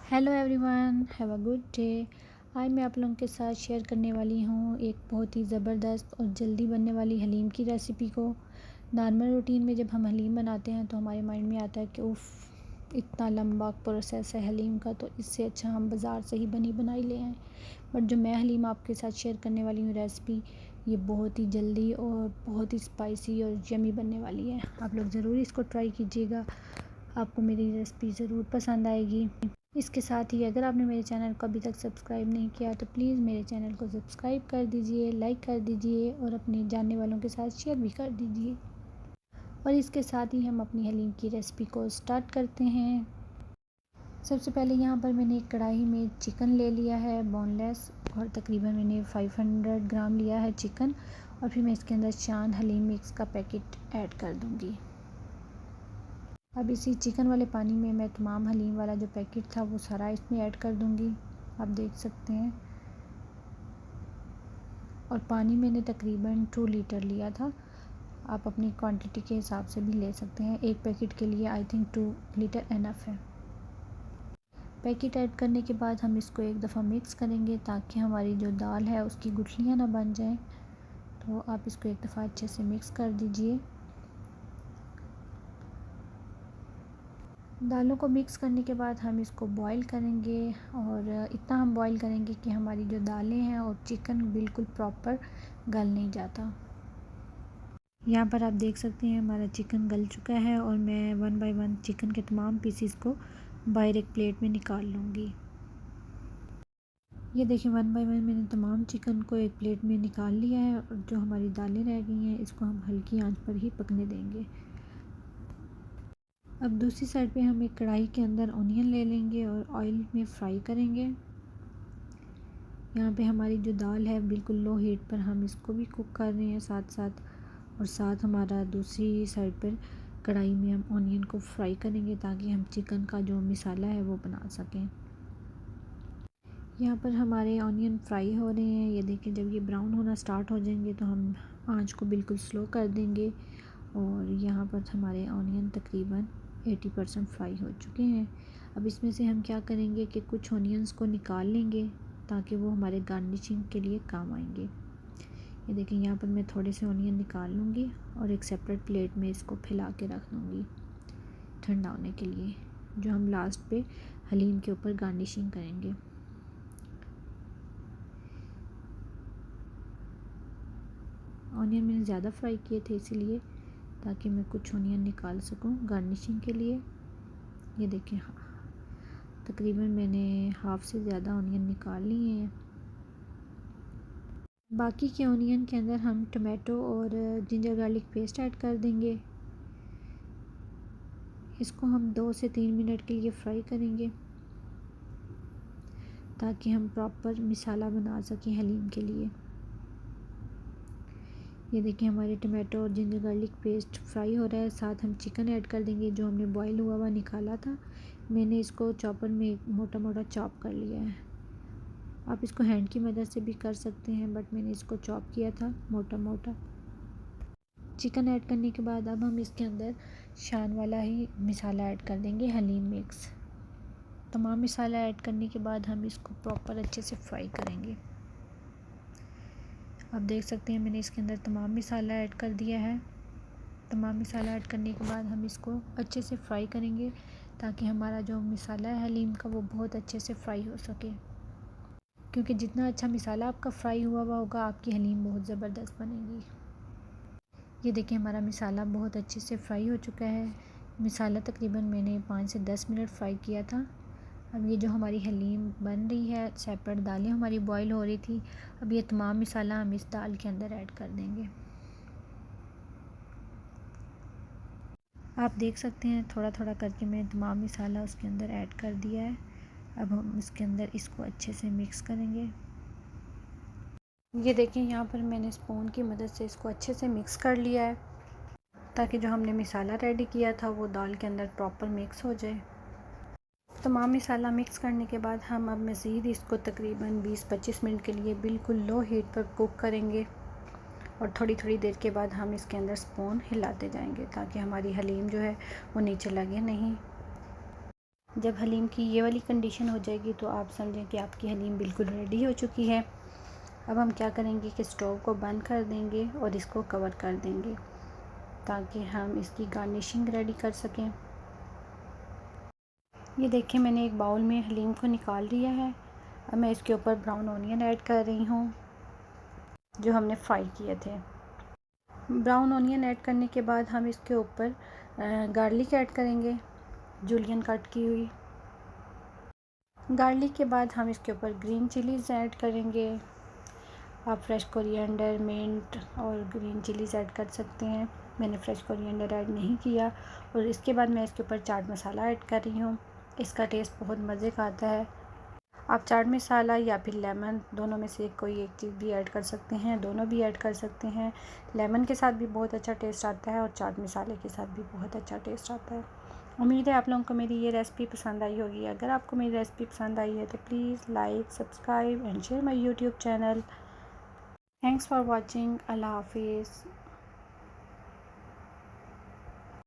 Hello everyone, have a good day. आज मैं आप लोगों के साथ शेयर करने वाली हूँ एक बहुत ही ज़बरदस्त और जल्दी बनने वाली हलीम की रेसिपी को। नॉर्मल रूटीन में जब हम हलीम बनाते हैं तो हमारे माइंड में आता है कि उफ़, इतना लंबा प्रोसेस है हलीम का, तो इससे अच्छा हम बाज़ार से ही बनी बनाई ले आएँ। बट जो मैं हलीम आपके साथ शेयर करने वाली हूँ रेसिपी, ये बहुत ही जल्दी और बहुत ही स्पाइसी और यमी बनने वाली है। आप लोग ज़रूर इसको ट्राई कीजिएगा, आपको मेरी रेसिपी ज़रूर पसंद आएगी। इसके साथ ही अगर आपने मेरे चैनल को अभी तक सब्सक्राइब नहीं किया तो प्लीज़ मेरे चैनल को सब्सक्राइब कर दीजिए, लाइक कर दीजिए और अपने जानने वालों के साथ शेयर भी कर दीजिए। और इसके साथ ही हम अपनी हलीम की रेसिपी को स्टार्ट करते हैं। सबसे पहले यहाँ पर मैंने एक कढ़ाई में चिकन ले लिया है बोनलेस, और तकरीबन मैंने 500 ग्राम लिया है चिकन। और फिर मैं इसके अंदर शान हलीम मिक्स का पैकेट ऐड कर दूँगी। अब इसी चिकन वाले पानी में मैं तमाम हलीम वाला जो पैकेट था वो सारा इसमें ऐड कर दूंगी। आप देख सकते हैं। और पानी मैंने तकरीबन 2 लीटर लिया था। आप अपनी क्वांटिटी के हिसाब से भी ले सकते हैं। एक पैकेट के लिए आई थिंक 2 लीटर इनफ है। पैकेट ऐड करने के बाद हम इसको एक दफ़ा मिक्स करेंगे ताकि हमारी जो दाल है उसकी गुठलियाँ ना बन जाएं। तो आप इसको एक दफ़ा अच्छे से मिक्स कर दीजिए। दालों को मिक्स करने के बाद हम इसको बॉईल करेंगे, और इतना हम बॉईल करेंगे कि हमारी जो दालें हैं और चिकन बिल्कुल प्रॉपर गल नहीं जाता। यहाँ पर आप देख सकते हैं हमारा चिकन गल चुका है, और मैं 1 बाय 1 चिकन के तमाम पीसीस को बाहर एक प्लेट में निकाल लूँगी। ये देखिए 1 बाय 1 मैंने तमाम चिकन को एक प्लेट में निकाल लिया है, और जो हमारी दालें रह गई हैं इसको हम हल्की आंच पर ही पकने देंगे। अब दूसरी साइड पे हम एक कढ़ाई के अंदर ऑनियन ले लेंगे और ऑयल में फ्राई करेंगे। यहाँ पे हमारी जो दाल है बिल्कुल लो हीट पर हम इसको भी कुक कर रहे हैं साथ साथ, और साथ हमारा दूसरी साइड पर कढ़ाई में हम ऑनियन को फ्राई करेंगे ताकि हम चिकन का जो मसाला है वो बना सकें। यहाँ पर हमारे ऑनियन फ्राई हो रहे हैं। ये देखिए जब ये ब्राउन होना स्टार्ट हो जाएंगे तो हम आंच को बिल्कुल स्लो कर देंगे। और यहाँ पर हमारे ऑनियन तकरीबन 80% फ्राई हो चुके हैं। अब इसमें से हम क्या करेंगे कि कुछ ऑनियंस को निकाल लेंगे ताकि वो हमारे गार्निशिंग के लिए काम आएंगे। ये देखिए यहाँ पर मैं थोड़े से ऑनियन निकाल लूँगी और एक सेपरेट प्लेट में इसको फैला के रख दूँगी ठंडा होने के लिए, जो हम लास्ट पे हलीम के ऊपर गार्निशिंग करेंगे। ऑनियन मैंने ज़्यादा फ्राई किए थे इसीलिए, ताकि मैं कुछ ऑनियन निकाल सकूं गार्निशिंग के लिए। ये देखें, हाँ, तकरीबन मैंने हाफ़ से ज़्यादा ऑनियन निकाल लिए हैं। बाकी के ऑनियन के अंदर हम टमाटो और जिंजर गार्लिक पेस्ट ऐड कर देंगे। इसको हम 2 से 3 मिनट के लिए फ्राई करेंगे ताकि हम प्रॉपर मसाला बना सकें हलीम के लिए। ये देखिए हमारे टमाटो और जिंजर गार्लिक पेस्ट फ्राई हो रहा है। साथ हम चिकन ऐड कर देंगे जो हमने बॉईल हुआ हुआ निकाला था। मैंने इसको चॉपर में मोटा मोटा चॉप कर लिया है। आप इसको हैंड की मदद से भी कर सकते हैं, बट मैंने इसको चॉप किया था मोटा मोटा। चिकन ऐड करने के बाद अब हम इसके अंदर शान वाला ही मसाला ऐड कर देंगे, हलीम मिक्स। तमाम मसाला ऐड करने के बाद हम इसको प्रॉपर अच्छे से फ्राई करेंगे। आप देख सकते हैं मैंने इसके अंदर तमाम मसाला ऐड कर दिया है। तमाम मसाला ऐड करने के बाद हम इसको अच्छे से फ्राई करेंगे ताकि हमारा जो मसाला है हलीम का वो बहुत अच्छे से फ्राई हो सके, क्योंकि जितना अच्छा मसाला आपका फ्राई हुआ होगा आपकी हलीम बहुत ज़बरदस्त बनेगी। ये देखिए हमारा मसाला बहुत अच्छे से फ्राई हो चुका है। मसाला तकरीबन मैंने 5 से 10 मिनट फ्राई किया था। अब ये जो हमारी हलीम बन रही है, सेपरेट दालें हमारी बॉईल हो रही थी, अब ये तमाम मसाला हम इस दाल के अंदर ऐड कर देंगे। आप देख सकते हैं थोड़ा थोड़ा करके मैंने तमाम मसाला उसके अंदर ऐड कर दिया है। अब हम इसके अंदर इसको अच्छे से मिक्स करेंगे। ये देखें यहाँ पर मैंने स्पून की मदद से इसको अच्छे से मिक्स कर लिया है ताकि जो हमने मसाला रेडी किया था वो दाल के अंदर प्रॉपर मिक्स हो जाए। तमाम मसाला मिक्स करने के बाद हम अब मज़ीद इसको तकरीबन 20-25 मिनट के लिए बिल्कुल लो हीट पर कुक करेंगे, और थोड़ी थोड़ी देर के बाद हम इसके अंदर स्पून हिलाते जाएंगे ताकि हमारी हलीम जो है वो नीचे लगे नहीं। जब हलीम की ये वाली कंडीशन हो जाएगी तो आप समझें कि आपकी हलीम बिल्कुल रेडी हो चुकी है। अब हम क्या करेंगे कि स्टोव को बंद कर देंगे और इसको कवर कर देंगे ताकि हम इसकी गार्निशिंग रेडी कर सकें। ये देखिए मैंने एक बाउल में हलीम को निकाल लिया है। अब मैं इसके ऊपर ब्राउन ऑनियन ऐड कर रही हूँ जो हमने फ्राई किए थे। ब्राउन ऑनियन ऐड करने के बाद हम इसके ऊपर गार्लिक ऐड करेंगे, जूलियन कट की हुई। गार्लिक के बाद हम इसके ऊपर ग्रीन चिलीज़ ऐड करेंगे। आप फ्रेश कोरिएंडर, मिंट और ग्रीन चिलीज़ ऐड कर सकते हैं। मैंने फ्रेश कोरिएंडर ऐड नहीं किया। और इसके बाद मैं इसके ऊपर चाट मसाला ऐड कर रही हूँ। इसका टेस्ट बहुत मज़े का आता है। आप चाट मसाला या फिर लेमन, दोनों में से कोई एक चीज़ भी ऐड कर सकते हैं, दोनों भी ऐड कर सकते हैं। लेमन के साथ भी बहुत अच्छा टेस्ट आता है और चाट मसाले के साथ भी बहुत अच्छा टेस्ट आता है। उम्मीद है आप लोगों को मेरी ये रेसिपी पसंद आई होगी। अगर आपको मेरी रेसिपी पसंद आई है तो please like, subscribe and share my YouTube channel. Thanks for watching. अल्लाह हाफिज़।